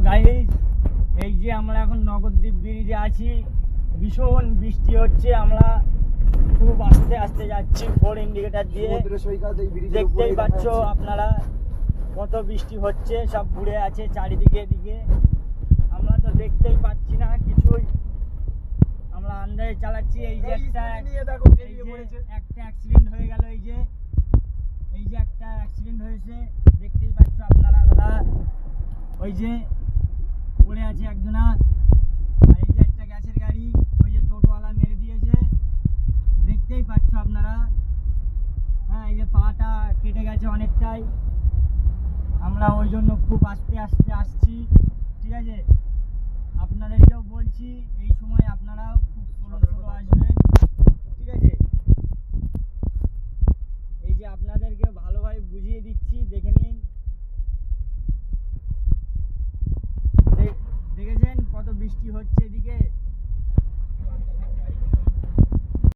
Guys, এই যে আমরা এখন নগরদ্বীপ ব্রিজে আছি, ভীষণ বৃষ্টি হচ্ছে। আমরা খুব আস্তে আস্তে যাচ্ছি ফোর ইন্ডিকেটার দিয়ে। দেখতেই পাচ্ছ আপনারা কত বৃষ্টি হচ্ছে, সব বুড়ে আছে চারিদিকে এদিকে। আমরা তো দেখতেই পাচ্ছি না কিছুই, আমরা আন্দাজে চালাচ্ছি। এই যে একটা অ্যাক্সিডেন্ট হয়ে গেল, এই যে একটা অ্যাক্সিডেন্ট হয়েছে, দেখতেই পাচ্ছ আপনারা দাদা। ওই যে পড়ে আছে একজনা, আর এই যে একটা গ্যাসের গাড়ি, ওই যে টোটোওয়ালা মেরে দিয়েছে, দেখতেই পাচ্ছ আপনারা। হ্যাঁ, এই যে পাটা কেটে গেছে অনেকটাই। আমরা ওই জন্য খুব আস্তে আস্তে আসছি, ঠিক আছে। আপনাদেরকেও বলছি এই সময় আপনারাও খুব স্লো স্লো আসবেন, ঠিক আছে। এই যে আপনাদেরকে ভালোভাবে বুঝিয়ে দিচ্ছি, দেখে নিন। দেখেছেন কত বৃষ্টি হচ্ছে এদিকে।